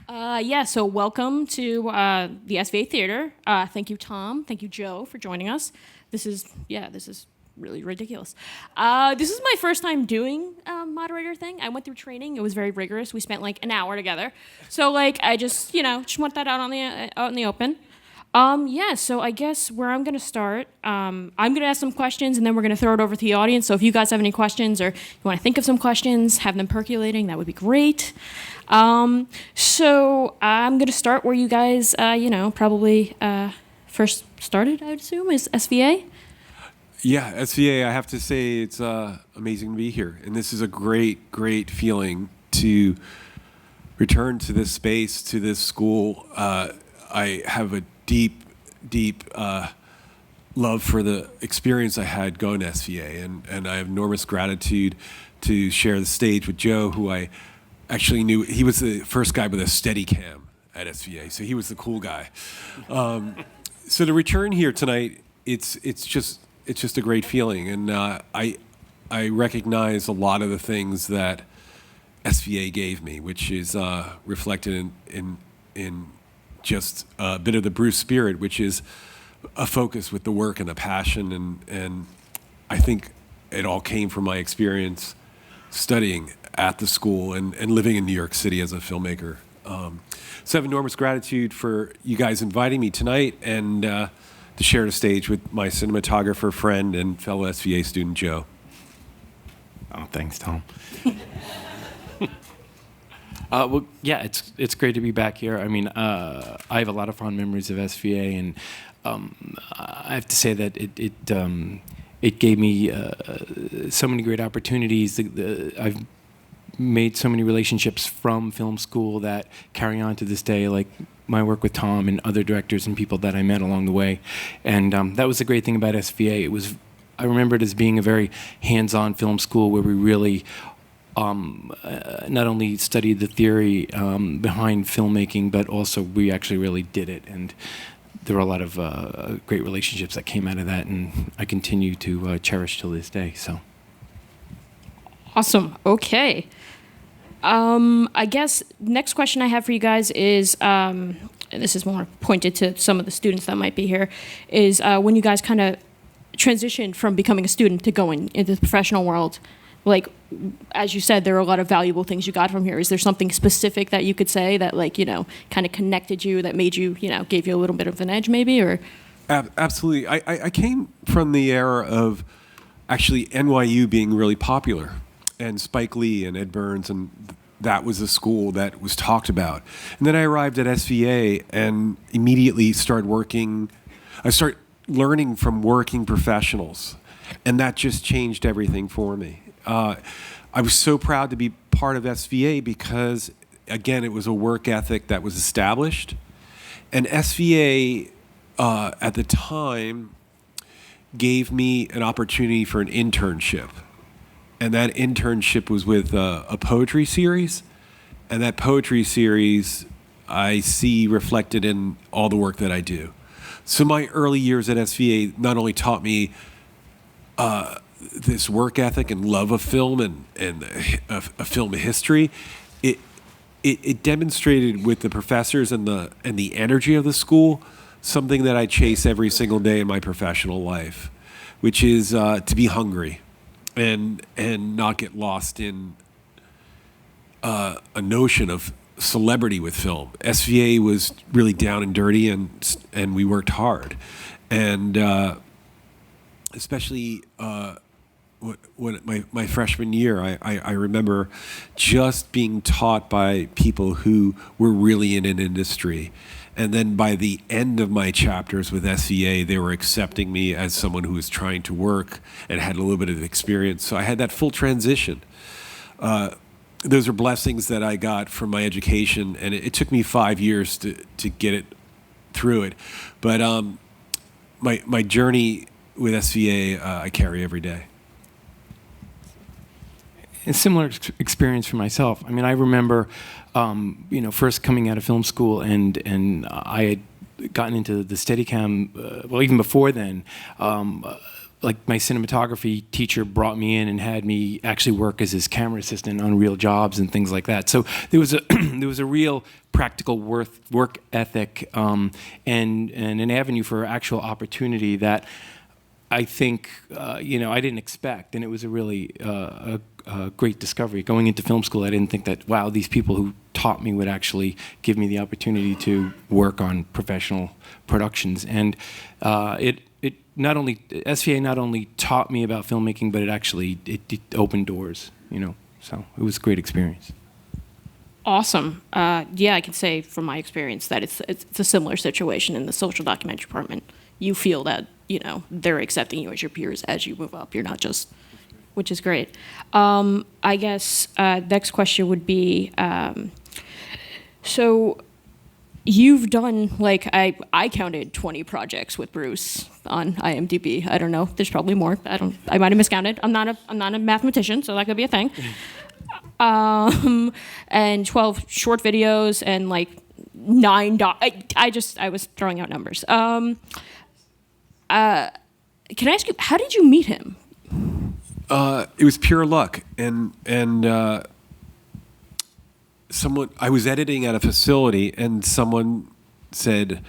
So welcome to the SVA Theater. Thank you, Tom. Thank you, Joe, for joining us. This is really ridiculous. This is my first time doing a moderator thing. I went through training. It was very rigorous. We spent like an hour together. So I just want that out in the open. So I guess where I'm going to start, I'm going to ask some questions, and then we're going to throw it over to the audience. So if you guys have any questions or you want to think of some questions, have them percolating, that would be great. So I'm going to start where you guys, probably first started, I would assume, is SVA. Yeah, SVA, I have to say it's amazing to be here. And this is a great, great feeling to return to this space, to this school. I have a deep, deep love for the experience I had going to SVA. And I have enormous gratitude to share the stage with Joe, who I actually knew. He was the first guy with a steady cam at SVA, so he was the cool guy. So to return here tonight, it's just a great feeling, and I recognize a lot of the things that SVA gave me, which is reflected in just a bit of the Bruce spirit, which is a focus with the work and the passion, and I think it all came from my experience studying at the school and living in New York City as a filmmaker. So I have enormous gratitude for you guys inviting me tonight and to share the stage with my cinematographer friend and fellow SVA student, Joe. Oh, thanks, Tom. Well, yeah, it's great to be back here. I mean, I have a lot of fond memories of SVA, and I have to say that it gave me so many great opportunities. I've made so many relationships from film school that carry on to this day, like my work with Tom and other directors and people that I met along the way. And that was the great thing about SVA. I remember it as being a very hands-on film school where we really not only studied the theory behind filmmaking, but also we actually really did it. And there were a lot of great relationships that came out of that, and I continue to cherish till this day. So, awesome. Okay. I guess next question I have for you guys is, and this is more pointed to some of the students that might be here, is when you guys kind of transitioned from becoming a student to going into the professional world, like, as you said, there are a lot of valuable things you got from here. Is there something specific that you could say that, kind of connected you, that made you, gave you a little bit of an edge maybe, or? Absolutely. I came from the era of actually NYU being really popular, and Spike Lee and Ed Burns, and that was a school that was talked about. And then I arrived at SVA and immediately started working. I started learning from working professionals, and that just changed everything for me. I was so proud to be part of SVA because, again, it was a work ethic that was established. And SVA, at the time, gave me an opportunity for an internship. And that internship was with a poetry series. And that poetry series I see reflected in all the work that I do. So my early years at SVA not only taught me this work ethic and love of film and a film history, it demonstrated with the professors and the energy of the school something that I chase every single day in my professional life, which is to be hungry and not get lost in a notion of celebrity with film. SVA was really down and dirty, and we worked hard, and especially when my freshman year, I remember just being taught by people who were really in an industry. And then by the end of my chapters with SVA, they were accepting me as someone who was trying to work and had a little bit of experience. So I had that full transition. Those are blessings that I got from my education, and it took me 5 years to get it through it. But my journey with SVA, I carry every day. A similar experience for myself. I mean, I remember, first coming out of film school, and I had gotten into the Steadicam. Well, even before then, like my cinematography teacher brought me in and had me actually work as his camera assistant on real jobs and things like that. So there was a there was a real practical work ethic and an avenue for actual opportunity that I think I didn't expect, and it was a really a great discovery. Going into film school, I didn't think that these people who taught me would actually give me the opportunity to work on professional productions, and it not only SVA not only taught me about filmmaking, but it opened doors. So it was a great experience. Awesome. Yeah, I can say from my experience that it's a similar situation in the social documentary department. You feel that they're accepting you as your peers as you move up. You're not just, which is great. I guess next question would be, so you've done, like, I counted 20 projects with Bruce on IMDb. I don't know. There's probably more. I might have miscounted. I'm not a mathematician, so that could be a thing. And 12 short videos and like 9 I was throwing out numbers. Can I ask you, how did you meet him? It was pure luck, and I was editing at a facility, and someone said,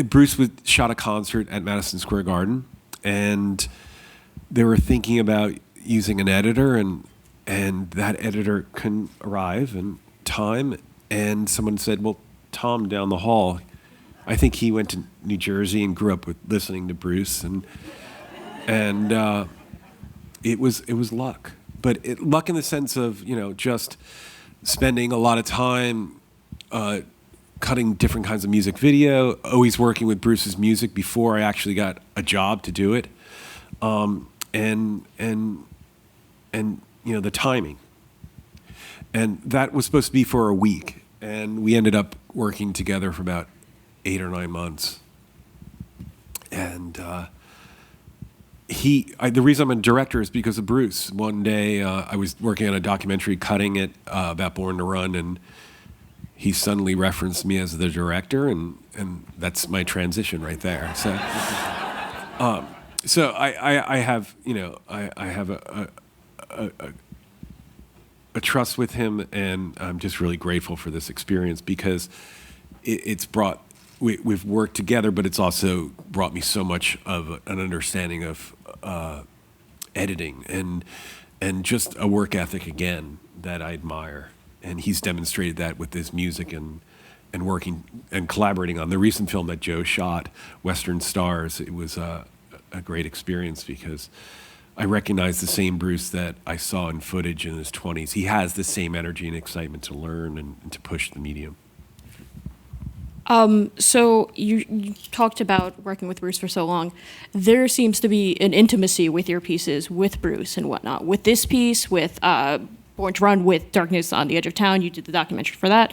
Bruce shot a concert at Madison Square Garden, and they were thinking about using an editor, and that editor couldn't arrive in time, and someone said, well, Thom down the hall, I think he went to New Jersey and grew up with listening to Bruce, and it was luck, but luck in the sense of just spending a lot of time cutting different kinds of music video, always working with Bruce's music before I actually got a job to do it, and the timing, and that was supposed to be for a week, and we ended up working together for about 8 or 9 months, and the reason I'm a director is because of Bruce. One day I was working on a documentary, cutting it about Born to Run, and he suddenly referenced me as the director, and that's my transition right there. So, so I have I have a trust with him, and I'm just really grateful for this experience because it's brought. We've worked together, but it's also brought me so much of an understanding of editing and just a work ethic again that I admire. And he's demonstrated that with his music and working and collaborating on the recent film that Joe shot, Western Stars. It was a great experience because I recognized the same Bruce that I saw in footage in his 20s. He has the same energy and excitement to learn and to push the medium. So you talked about working with Bruce for so long. There seems to be an intimacy with your pieces with Bruce and whatnot. With this piece, with Born to Run, with Darkness on the Edge of Town, you did the documentary for that.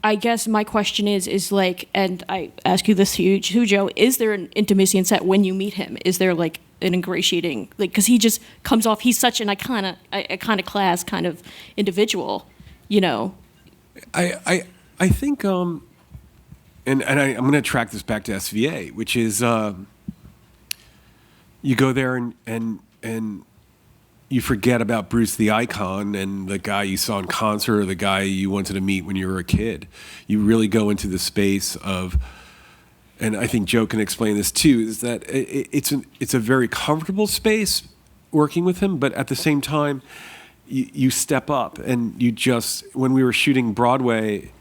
I guess my question is like, and I ask you this too, Joe, is there an intimacy in set when you meet him? Is there like an ingratiating, like, because he just comes off, he's such an iconoclast kind of individual, I think, and I'm going to track this back to SVA, which is you go there and you forget about Bruce the icon and the guy you saw in concert or the guy you wanted to meet when you were a kid. You really go into the space of, and I think Joe can explain this too, is that it's a very comfortable space working with him, but at the same time, you step up and you just, when we were shooting Broadway,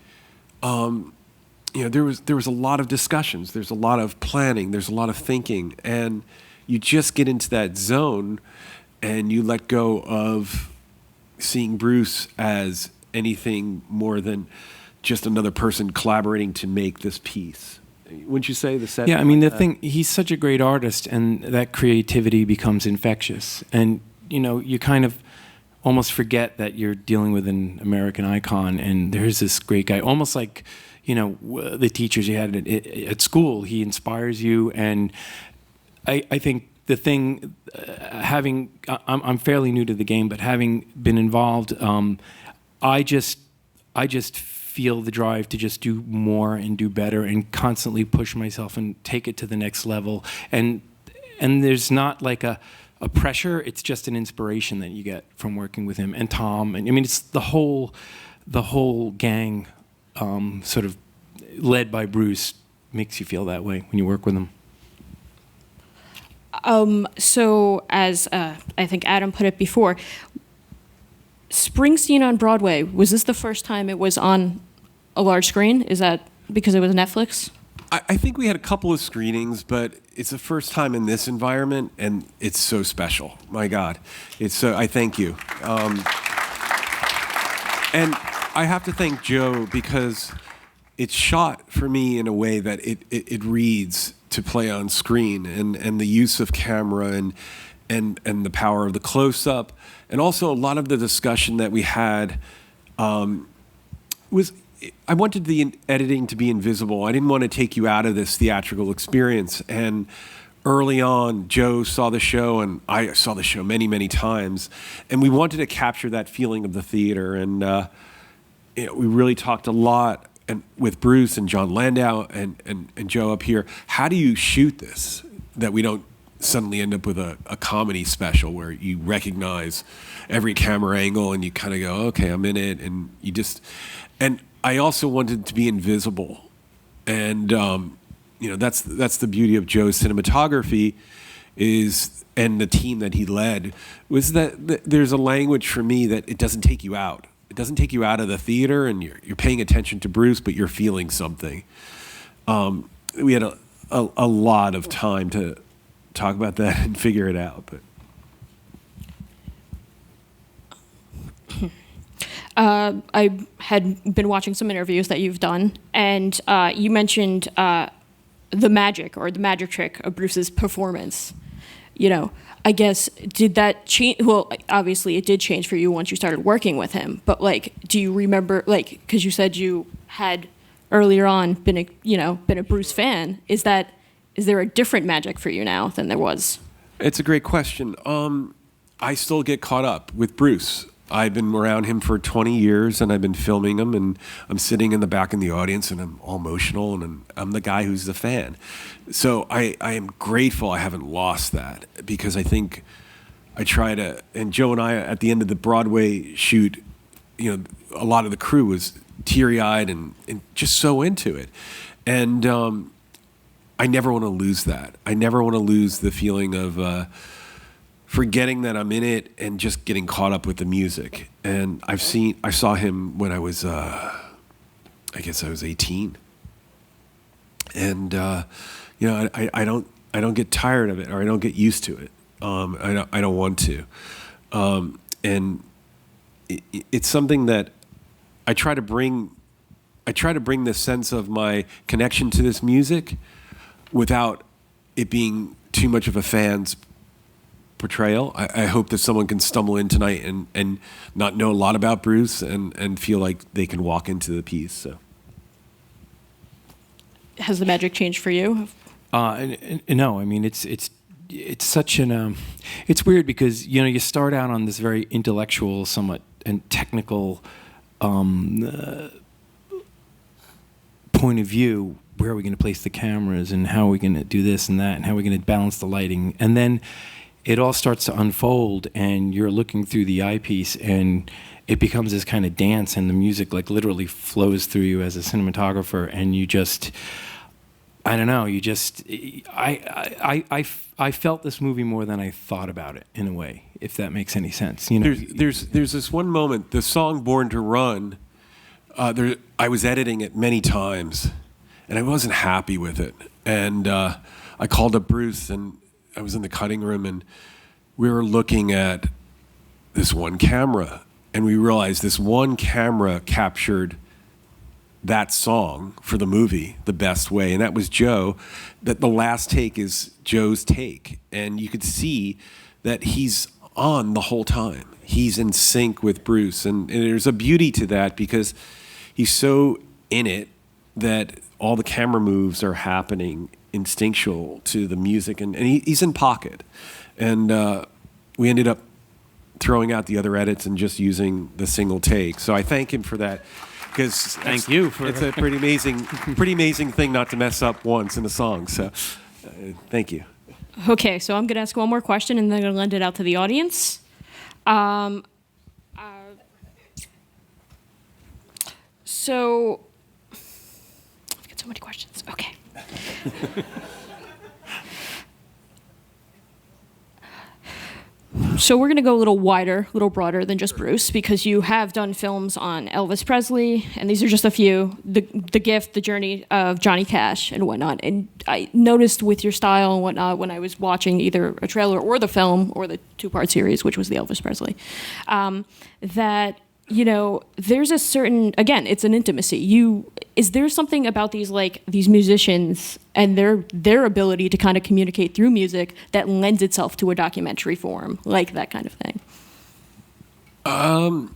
there was a lot of discussions, there's a lot of planning, there's a lot of thinking, and you just get into that zone and you let go of seeing Bruce as anything more than just another person collaborating to make this piece. Wouldn't you say the set? Yeah, I mean, he's such a great artist, and that creativity becomes infectious. And, you kind of almost forget that you're dealing with an American icon, and there's this great guy, almost like, the teachers you had at school. He inspires you, and I think the thing, I'm fairly new to the game, but having been involved, I just feel the drive to just do more and do better and constantly push myself and take it to the next level. And and there's not like a pressure. It's just an inspiration that you get from working with him and Tom. And I mean, it's the whole gang, sort of led by Bruce, makes you feel that way when you work with him. So as I think Adam put it before, Springsteen on Broadway, was this the first time it was on a large screen? Is that because it was Netflix? I think we had a couple of screenings, but it's the first time in this environment, and it's so special. My God, it's so. I thank you, and I have to thank Joe because it's shot for me in a way that it reads to play on screen, and the use of camera and the power of the close-up, and also a lot of the discussion that we had was. I wanted the editing to be invisible. I didn't want to take you out of this theatrical experience. And early on, Joe saw the show, and I saw the show many, many times. And we wanted to capture that feeling of the theater. And we really talked a lot with Bruce and John Landau and Joe up here. How do you shoot this that we don't suddenly end up with a comedy special where you recognize every camera angle and you kind of go, okay, I'm in it. And you just... And I also wanted to be invisible, and that's the beauty of Joe's cinematography, and the team that he led was that there's a language for me that it doesn't take you out. It doesn't take you out of the theater, and you're paying attention to Bruce, but you're feeling something. We had a lot of time to talk about that and figure it out, but. I had been watching some interviews that you've done, and you mentioned the magic trick of Bruce's performance. I guess, did that change? Well, obviously it did change for you once you started working with him, but do you remember, because you said you had earlier on been a Bruce fan, is there a different magic for you now than there was? It's a great question. I still get caught up with Bruce. I've been around him for 20 years, and I've been filming him, and I'm sitting in the back in the audience, and I'm all emotional, and I'm the guy who's the fan. So I am grateful I haven't lost that, because I think I try to, and Joe and I, at the end of the Broadway shoot, a lot of the crew was teary-eyed and just so into it. And I never want to lose that. I never want to lose the feeling of... forgetting that I'm in it and just getting caught up with the music. And I saw him when I was, I guess I was 18. And I don't get tired of it, or I don't get used to it. I don't want to. And it's something that I try to bring the sense of my connection to this music without it being too much of a fan's portrayal. I hope that someone can stumble in tonight and not know a lot about Bruce and feel like they can walk into the piece. So, has the magic changed for you? No, I mean it's such an it's weird because you start out on this very intellectual, somewhat and technical point of view. Where are we going to place the cameras, and how are we going to do this and that, and how are we going to balance the lighting, and then it all starts to unfold, and you're looking through the eyepiece, and it becomes this kind of dance, and the music literally flows through you as a cinematographer, and you just, I don't know, I felt this movie more than I thought about it, in a way, if that makes any sense. There's this one moment, the song "Born to Run." I was editing it many times, and I wasn't happy with it, and I called up Bruce, and I was in the cutting room, and we were looking at this one camera, and we realized this one camera captured that song for the movie the best way, and that was Joe. That the last take is Joe's take, and you could see that he's on the whole time. He's in sync with Bruce, and there's a beauty to that because he's so in it that all the camera moves are happening instinctual to the music, and he's in pocket. And we ended up throwing out the other edits and just using the single take. So I thank him for that, because it's a pretty amazing thing not to mess up once in a song. So thank you. Okay, so I'm going to ask one more question, and then I'm going to lend it out to the audience. So, I've got so many questions. Okay. So we're going to go a little wider, a little broader than just Bruce, because you have done films on Elvis Presley, and these are just a few. The Gift, The Journey of Johnny Cash, and whatnot. And I noticed with your style and whatnot when I was watching either a trailer or the film or the two-part series, which was the Elvis Presley, that, you know, there's a certain, again, it's an intimacy. Is there something about these musicians and their ability to kind of communicate through music that lends itself to a documentary form, like that kind of thing? I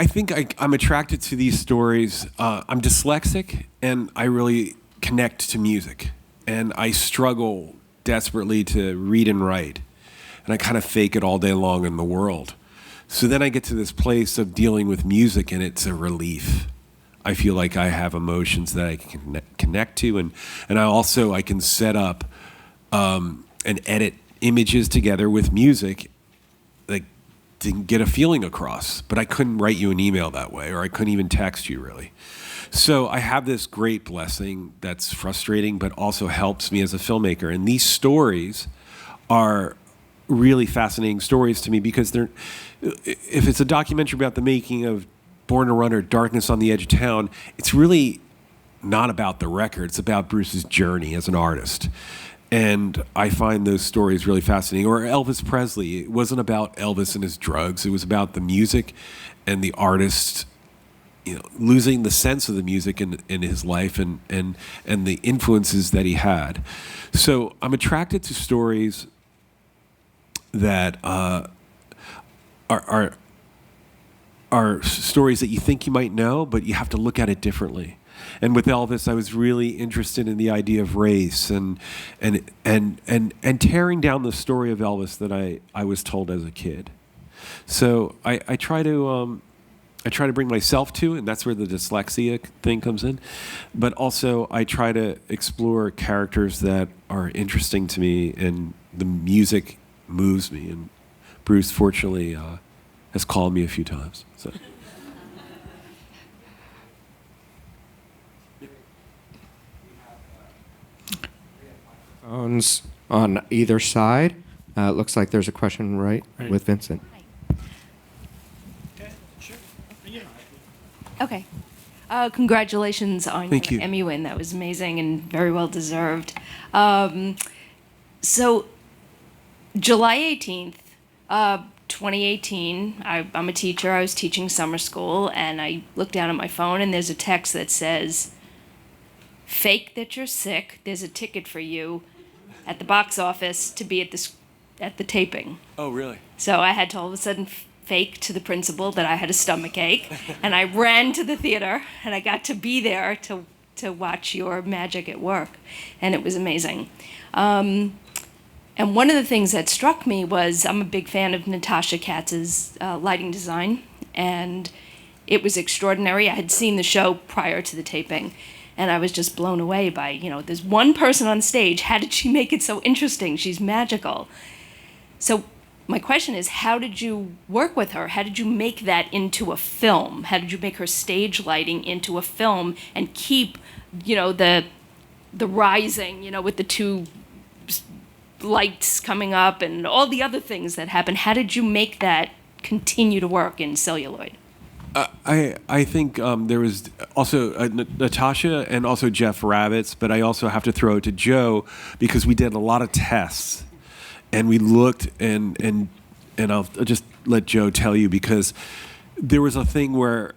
think I'm attracted to these stories. I'm dyslexic, and I really connect to music. And I struggle desperately to read and write. And I kind of fake it all day long in the world. So then I get to this place of dealing with music, and it's a relief. I feel like I have emotions that I can connect to, and I can set up and edit images together with music, like, to get a feeling across. But I couldn't write you an email that way, or I couldn't even text you, really. So I have this great blessing that's frustrating, but also helps me as a filmmaker. And these stories are really fascinating stories to me because if it's a documentary about the making of Born to Run or Darkness on the Edge of Town, it's really not about the record. It's about Bruce's journey as an artist. And I find those stories really fascinating. Or Elvis Presley. It wasn't about Elvis and his drugs. It was about the music and the artist, you know, losing the sense of the music in his life and the influences that he had. So I'm attracted to stories that are stories that you think you might know, but you have to look at it differently. And with Elvis, I was really interested in the idea of race and tearing down the story of Elvis that I was told as a kid. So I try to bring myself to it, and that's where the dyslexia thing comes in. But also, I try to explore characters that are interesting to me, and the music moves me. And Bruce, fortunately, has called me a few times. So. Phones on either side. It looks like there's a question right with Vincent. Okay. Congratulations on Thank your you. Emmy win. That was amazing and very well deserved. So, July 18th, 2018, I'm a teacher. I was teaching summer school, and I look down at my phone, and there's a text that says, "Fake that you're sick. There's a ticket for you at the box office to be at the taping." Oh, really? So I had to all of a sudden fake to the principal that I had a stomach ache, and I ran to the theater, and I got to be there to watch your magic at work, and it was amazing. And one of the things that struck me was I'm a big fan of Natasha Katz's lighting design, and it was extraordinary. I had seen the show prior to the taping, and I was just blown away by, there's one person on stage. How did she make it so interesting? She's magical. So my question is, how did you work with her? How did you make that into a film? How did you make her stage lighting into a film and keep, the rising, with the two lights coming up and all the other things that happen? How did you make that continue to work in celluloid? I think there was also Natasha and also Jeff Ravitz, but I also have to throw it to Joe because we did a lot of tests and we looked and I'll just let Joe tell you because there was a thing where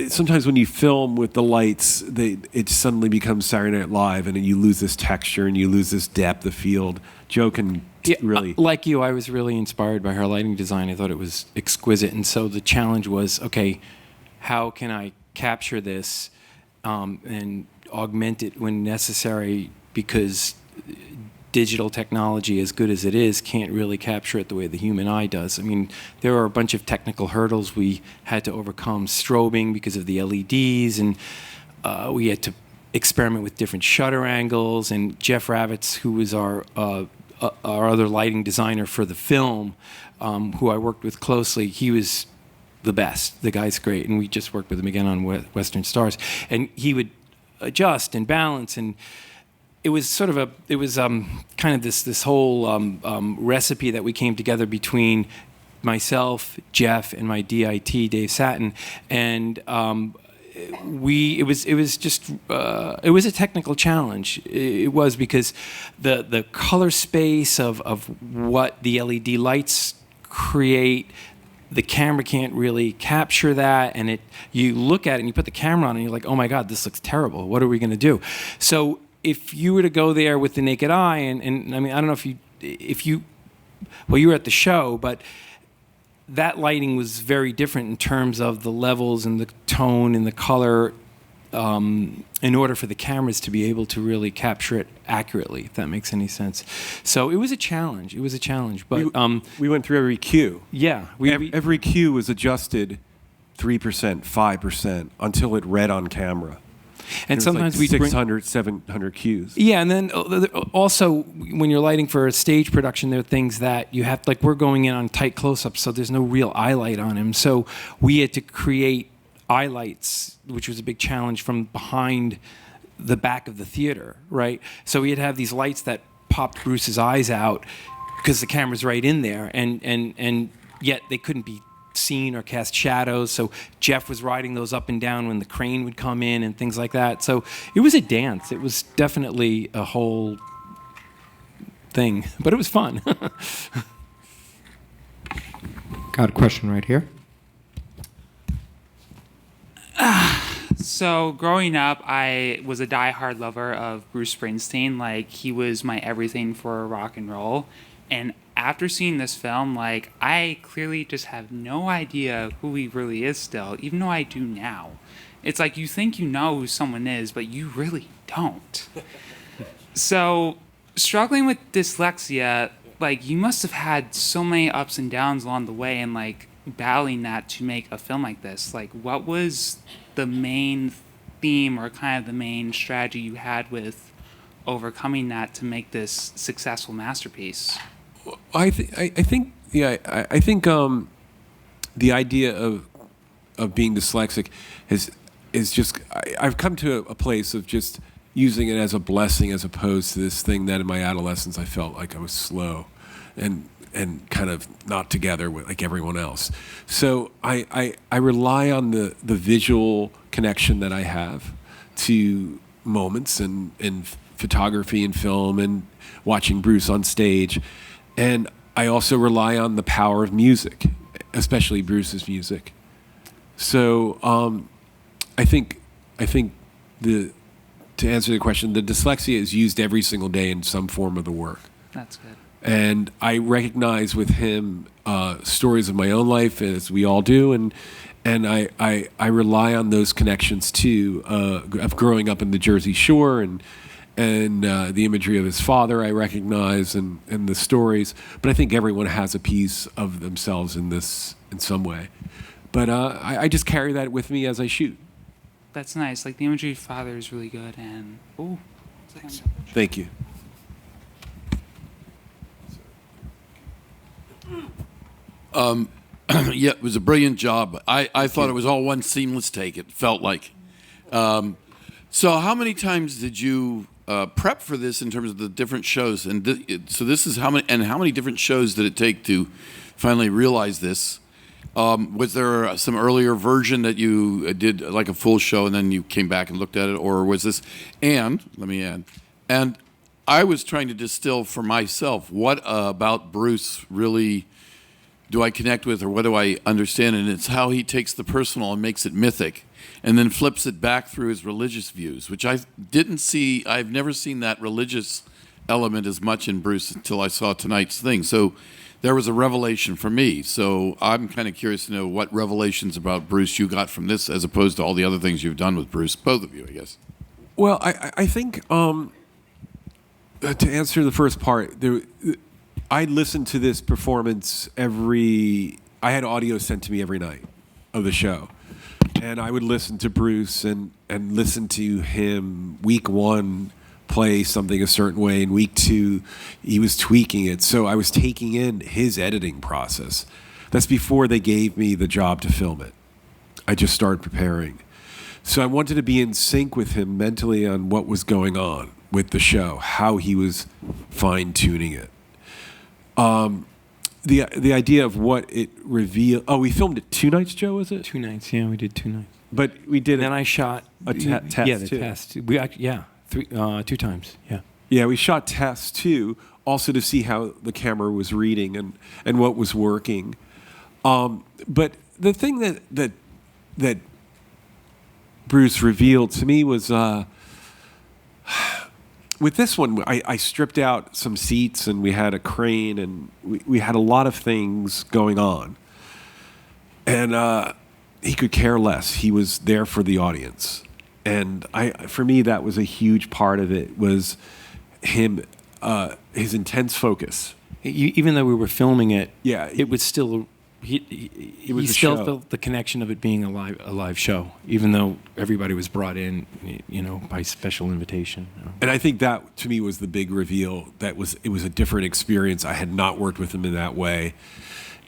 sometimes when you film with the lights, it suddenly becomes Saturday Night Live, and then you lose this texture and you lose this depth of field. Joe can really... Like you, I was really inspired by her lighting design. I thought it was exquisite. And so the challenge was, okay, how can I capture this and augment it when necessary? Because digital technology, as good as it is, can't really capture it the way the human eye does. I mean, there are a bunch of technical hurdles we had to overcome. Strobing because of the LEDs, and we had to experiment with different shutter angles. And Jeff Ravitz, who was our other lighting designer for the film, who I worked with closely, he was the best. The guy's great, and we just worked with him again on Western Stars. And he would adjust and balance, and it was sort of kind of this whole recipe that we came together between myself, Jeff, and my DIT, Dave Satin, and it was a technical challenge. It was because the color space of what the LED lights create, the camera can't really capture that, and you look at it and you put the camera on and you're like, oh my God, this looks terrible. What are we going to do? So if you were to go there with the naked eye, and I mean, I don't know if you were at the show, but that lighting was very different in terms of the levels and the tone and the color, in order for the cameras to be able to really capture it accurately, if that makes any sense. So it was a challenge. But we went through every cue. Yeah. Every cue was adjusted 3%, 5% until it read on camera. And sometimes we 600, 700 cues. Yeah, and then also when you're lighting for a stage production, there are things that you have, like we're going in on tight close-ups, so there's no real eye light on him. So we had to create eye lights, which was a big challenge, from behind the back of the theater, right? So we had to have these lights that popped Bruce's eyes out because the camera's right in there, and yet they couldn't be seen or cast shadows. So Jeff was riding those up and down when the crane would come in and things like that. So it was a dance. It was definitely a whole thing, but it was fun. Got a question right here. So growing up, I was a diehard lover of Bruce Springsteen. Like, he was my everything for rock and roll. And after seeing this film, like, I clearly just have no idea who he really is still, even though I do now. It's like you think you know who someone is, but you really don't. So struggling with dyslexia, like, you must have had so many ups and downs along the way, and like battling that to make a film like this. Like, what was the main theme or kind of the main strategy you had with overcoming that to make this successful masterpiece? I think the idea of being dyslexic is just I've come to a place of just using it as a blessing as opposed to this thing that in my adolescence I felt like I was slow and kind of not together with like everyone else. So I rely on the visual connection that I have to moments and photography and film and watching Bruce on stage. And I also rely on the power of music, especially Bruce's music. So I think to answer the question, the dyslexia is used every single day in some form of the work. That's good. And I recognize with him stories of my own life, as we all do, and I rely on those connections too, of growing up in the Jersey Shore and the imagery of his father I recognize and the stories. But I think everyone has a piece of themselves in this in some way. But I just carry that with me as I shoot. That's nice. Like, the imagery of father is really good, and Thank you. Yeah, it was a brilliant job. I thought it was all one seamless take, it felt like. So how many times did you prep for this in terms of the different shows? And so this is how many different shows did it take to finally realize this? Was there some earlier version that you did like a full show and then you came back and looked at it? Or was this, and let me add, and I was trying to distill for myself, what about Bruce really do I connect with, or what do I understand? And it's how he takes the personal and makes it mythic, and then flips it back through his religious views, which I didn't see. I've never seen that religious element as much in Bruce until I saw tonight's thing. So there was a revelation for me. So I'm kind of curious to know what revelations about Bruce you got from this, as opposed to all the other things you've done with Bruce, both of you, I guess. Well, I think to answer the first part, I listened to this performance I had audio sent to me every night of the show. And I would listen to Bruce and listen to him week 1 play something a certain way, and week 2 he was tweaking it. So I was taking in his editing process. That's before they gave me the job to film it. I just started preparing. So I wanted to be in sync with him mentally on what was going on with the show, how he was fine-tuning it. The idea of what it revealed. Oh, we filmed it 2 nights, Joe, was it? 2 nights, yeah, we did 2 nights. But we did And then I shot a test Yeah, the too. test. Yeah, 2 times. Yeah. Yeah, we shot tests too, also to see how the camera was reading and what was working. But the thing that Bruce revealed to me was with this one, I stripped out some seats and we had a crane and we had a lot of things going on. And he could care less. He was there for the audience. And for me, that was a huge part of it, was him, his intense focus. Even though we were filming it, Yeah. it was still he was a still show. felt the connection of it being a live show, even though everybody was brought in, by special invitation. And I think that, to me, was the big reveal. It was a different experience. I had not worked with him in that way.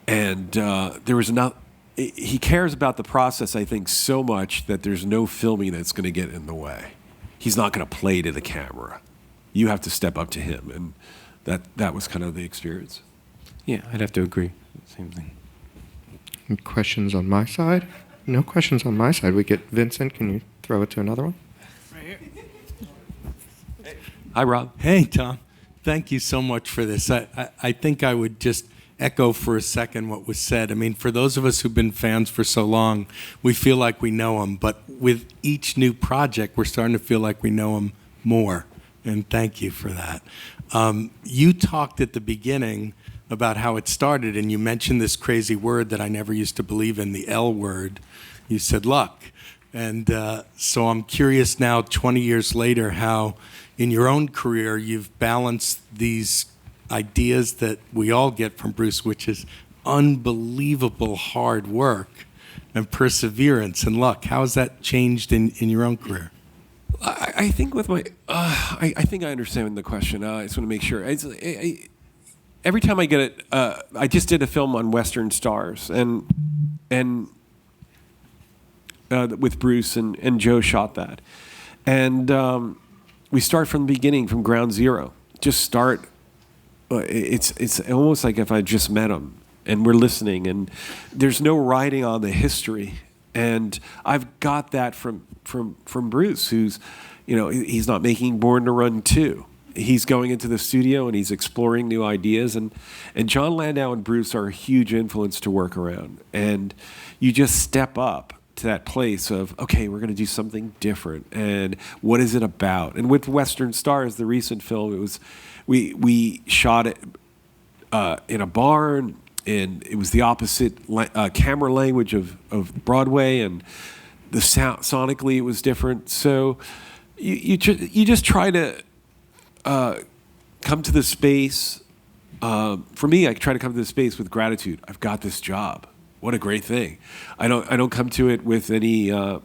And there was he cares about the process, I think, so much that there's no filming that's going to get in the way. He's not going to play to the camera. You have to step up to him. And that was kind of the experience. Yeah, I'd have to agree. Same thing. Any questions on my side? No questions on my side. We get Vincent. Can you throw it to another one? Hi, Rob. Hey, Tom. Thank you so much for this. I think I would just echo for a second what was said. I mean, for those of us who've been fans for so long, we feel like we know him. But with each new project, we're starting to feel like we know him more. And thank you for that. You talked at the beginning about how it started, and you mentioned this crazy word that I never used to believe in, the L word. You said luck. And so I'm curious now, 20 years later, how in your own career you've balanced these ideas that we all get from Bruce, which is unbelievable hard work and perseverance and luck. How has that changed in your own career? I think with my, I think I understand the question. I just want to make sure. Every time I get it, I just did a film on Western stars, and with Bruce and Joe shot that, and we start from the beginning, from ground zero. Just start. It's almost like if I just met him, and we're listening, and there's no writing on the history, and I've got that from Bruce, who's, he's not making Born to Run 2. He's going into the studio and he's exploring new ideas, and John Landau and Bruce are a huge influence to work around. And you just step up to that place of, okay, we're going to do something different, and what is it about? And with Western Stars, the recent film, it was we shot it in a barn, and it was the opposite camera language of Broadway, and the sound sonically it was different. So you just try to come to the space. For me, I try to come to the space with gratitude. I've got this job. What a great thing. I don't come to it with any of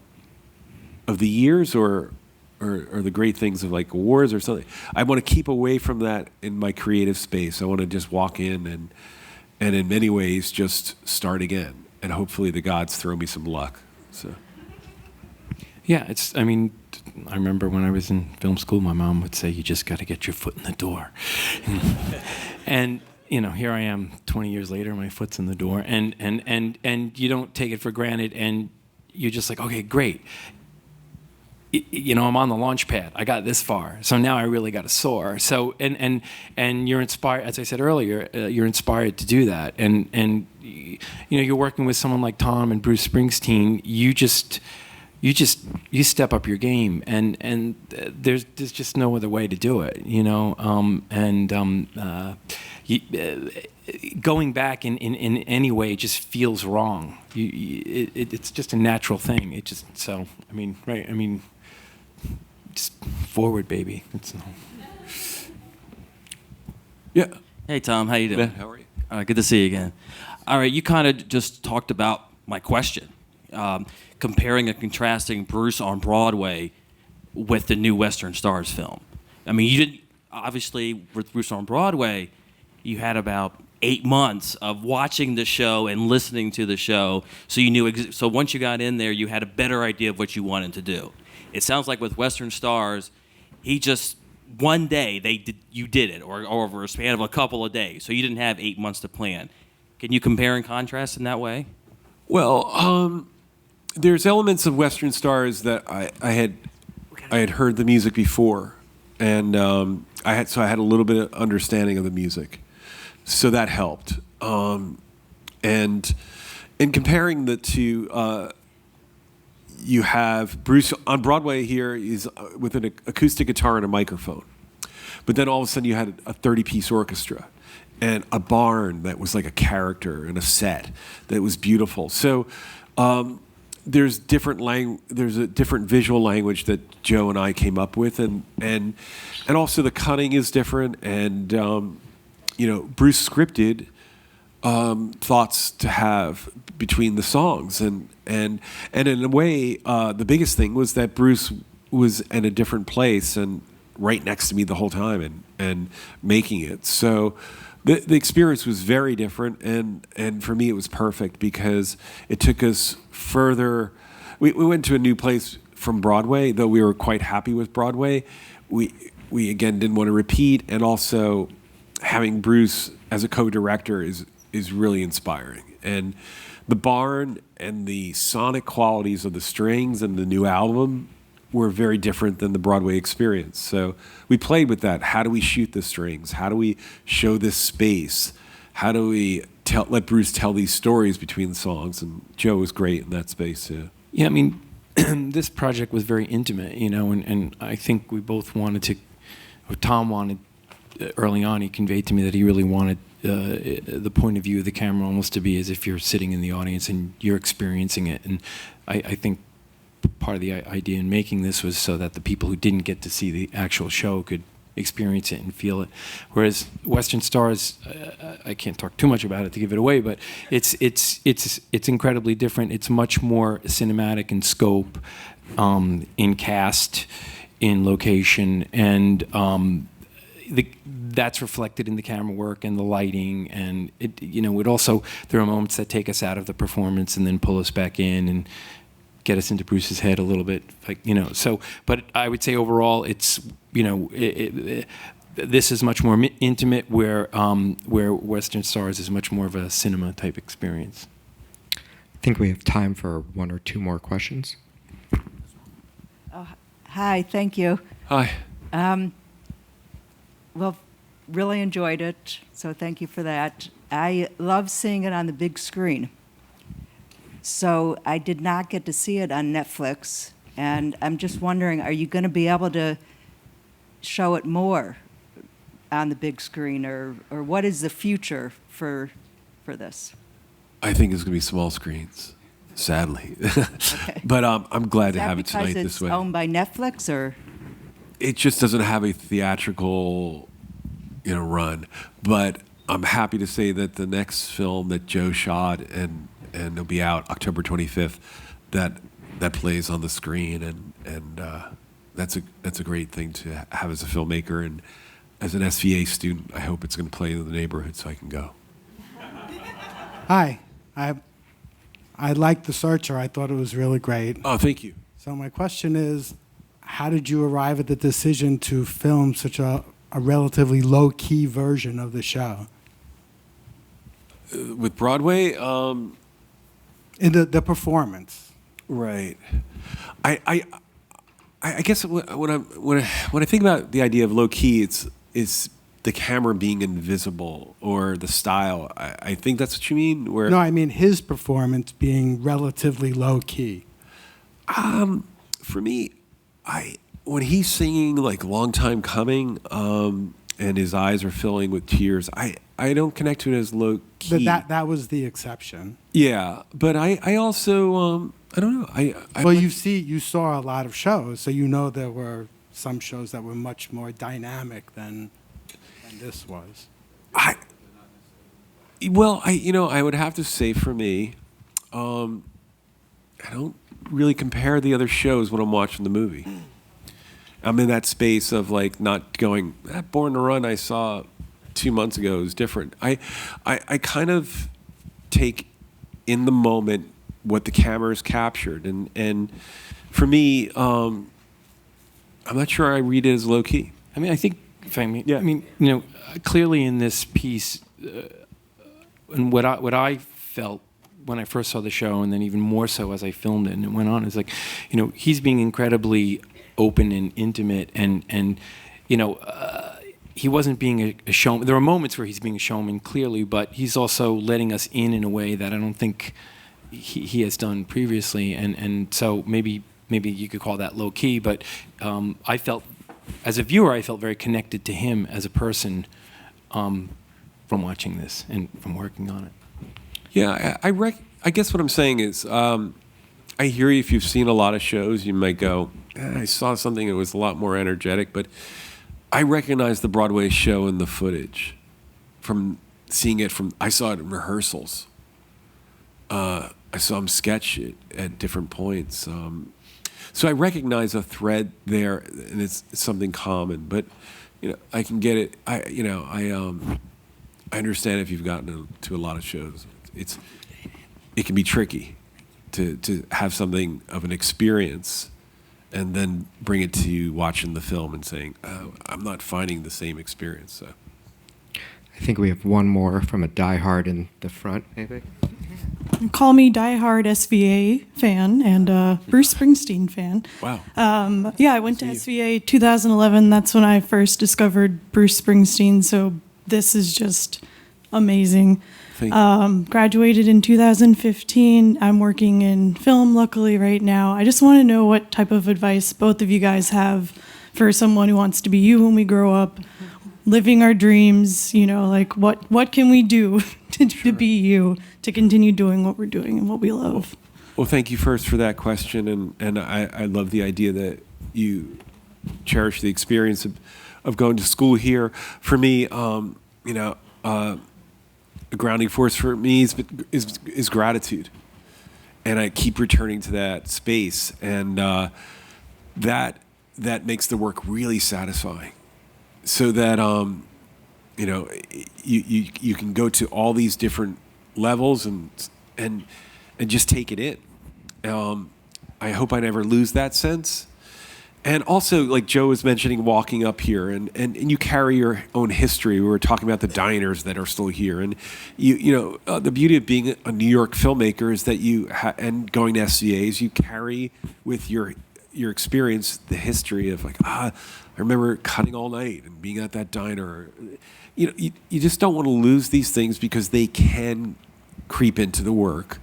the years or the great things of like awards or something. I want to keep away from that in my creative space. I want to just walk in and in many ways just start again. And hopefully the gods throw me some luck. So. Yeah, I remember when I was in film school, my mom would say, you just got to get your foot in the door. And, here I am 20 years later, my foot's in the door, and you don't take it for granted, and you're just like, okay, great. I'm on the launch pad. I got this far. So now I really got to soar. So, and you're inspired, as I said earlier, you're inspired to do that. And you're working with someone like Thom and Bruce Springsteen, you step up your game, and there's just no other way to do it, going back in any way just feels wrong. It's just a natural thing. Just forward, baby. Yeah. Hey, Tom, how you doing? How are you? Good to see you again. All right, you kind of just talked about my question. comparing and contrasting Bruce on Broadway with the new Western Stars film. I mean, you didn't obviously with Bruce on Broadway, you had about 8 months of watching the show and listening to the show, so you knew. So once you got in there, you had a better idea of what you wanted to do. It sounds like with Western Stars, he just one day you did it, or over a span of a couple of days. So you didn't have 8 months to plan. Can you compare and contrast in that way? Well, there's elements of Western Stars that I had heard the music before, and I had a little bit of understanding of the music, so that helped. And in comparing the two, you have Bruce on Broadway here is with an acoustic guitar and a microphone, but then all of a sudden you had a 30-piece orchestra and a barn that was like a character and a set that was beautiful. So there's a different visual language that Joe and I came up with, and also the cutting is different, and Bruce scripted thoughts to have between the songs, and in a way, the biggest thing was that Bruce was in a different place and right next to me the whole time and making it. So the experience was very different, and for me it was perfect because it took us further. We went to a new place from Broadway, though we were quite happy with Broadway. We again didn't want to repeat, and also having Bruce as a co-director is really inspiring. And the barn and the sonic qualities of the strings and the new album were very different than the Broadway experience. So we played with that. How do we shoot the strings? How do we show this space? How do we let Bruce tell these stories between the songs? And Joe was great in that space too. Yeah, I mean, this project was very intimate, and I think we both wanted to, or Thom wanted, early on, he conveyed to me that he really wanted the point of view of the camera almost to be as if you're sitting in the audience and you're experiencing it. And I think part of the idea in making this was so that the people who didn't get to see the actual show could experience it and feel it. Whereas Western Stars, I can't talk too much about it to give it away, but it's incredibly different. It's much more cinematic in scope, in cast, in location, and that's reflected in the camera work and the lighting, and it also, there are moments that take us out of the performance and then pull us back in and get us into Bruce's head a little bit, so. But I would say overall, it's this is much more intimate, where Western Stars is much more of a cinema type experience. I think we have time for one or two more questions. Oh, hi, thank you. Hi. Well, really enjoyed it, so thank you for that. I love seeing it on the big screen. So I did not get to see it on Netflix, and I'm just wondering, are you going to be able to show it more on the big screen, or what is the future for this? I think it's going to be small screens, sadly. Okay. But I'm glad to have it tonight because this way. it's owned by Netflix, or? It just doesn't have a theatrical, run. But I'm happy to say that the next film that Joe shot and it'll be out October 25th, that plays on the screen, and that's a great thing to have as a filmmaker, and as an SVA student, I hope it's going to play in the neighborhood so I can go. Hi, I liked The Searcher. I thought it was really great. Oh, thank you. So my question is, how did you arrive at the decision to film such a relatively low-key version of the show? With Broadway? In the performance. Right. I guess when I think about the idea of low key, it's the camera being invisible, or the style. I think that's what you mean. Where No, I mean his performance being relatively low key. For me, when he's singing like "Long Time Coming," and his eyes are filling with tears, I don't connect to it as low key. But that was the exception. Yeah, but I also I don't know. Well, you saw a lot of shows, so there were some shows that were much more dynamic than this was. I would have to say for me, I don't really compare the other shows when I'm watching the movie. I'm in that space of like not going, Born to Run I saw 2 months ago is different. I kind of take in the moment what the camera's captured, and for me, I'm not sure I read it as low key. I mean, I think, if I mean, Yeah. I mean, you know, clearly in this piece, and what I felt when I first saw the show, and then even more so as I filmed it and it went on, is like, you know, he's being incredibly open and intimate, and you know, he wasn't being a showman. There were moments where he's being a showman, clearly, but he's also letting us in a way that I don't think he has done previously, and so maybe you could call that low key, but I felt, as a viewer, I felt very connected to him as a person from watching this and from working on it. Yeah, I guess what I'm saying is, I hear you. If you've seen a lot of shows, you might go, I saw something that was a lot more energetic, but I recognize the Broadway show in the footage from seeing it I saw it in rehearsals. I saw him sketch it at different points. So I recognize a thread there, and it's something common, but you know, I can get it. I understand if you've gotten to a lot of shows. It can be tricky to have something of an experience and then bring it to you watching the film and saying, oh, I'm not finding the same experience. So I think we have one more from a diehard in the front, maybe. Call me diehard SVA fan and Bruce Springsteen fan. Wow. Yeah, I went to SVA 2011. That's when I first discovered Bruce Springsteen. So this is just amazing. Graduated in 2015. I'm working in film, luckily, right now. I just want to know what type of advice both of you guys have for someone who wants to be you when we grow up, living our dreams. You know, like what can we do to be you, to continue doing what we're doing and what we love? Well, thank you first for that question, and I love the idea that you cherish the experience of going to school here. For me, you know, a grounding force for me is gratitude, and I keep returning to that space, and that makes the work really satisfying. So that you know, you can go to all these different levels and just take it in. I hope I never lose that sense. And also, like Joe was mentioning, walking up here, and you carry your own history. We were talking about the diners that are still here, and you know the beauty of being a New York filmmaker is that and going to SCAs, you carry with your experience the history of like, I remember cutting all night and being at that diner. You know, you just don't want to lose these things because they can creep into the work,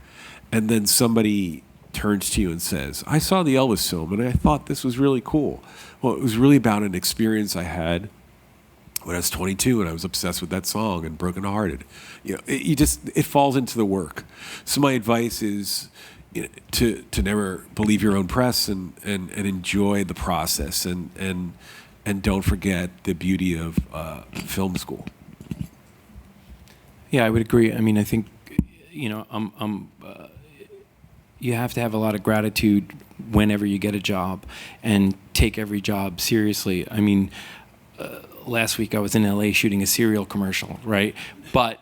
and then somebody turns to you and says, I saw the Elvis film and I thought this was really cool. Well, it was really about an experience I had when I was 22 and I was obsessed with that song and brokenhearted. You know, it falls into the work. So my advice is, you know, to never believe your own press and enjoy the process and don't forget the beauty of film school. Yeah, I would agree. I mean, I think, you know, you have to have a lot of gratitude whenever you get a job and take every job seriously. I mean, last week I was in LA shooting a cereal commercial, right? But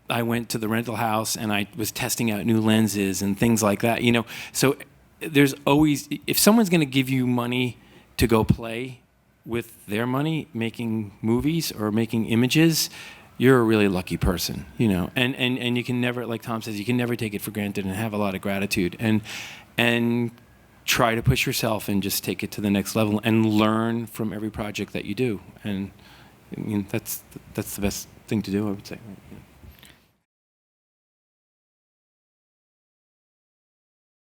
I went to the rental house and I was testing out new lenses and things like that, you know. So there's always, if someone's going to give you money to go play with their money, making movies or making images, you're a really lucky person, you know, and you can never, like Thom says, you can never take it for granted and have a lot of gratitude and try to push yourself and just take it to the next level and learn from every project that you do. And I mean, that's the best thing to do, I would say.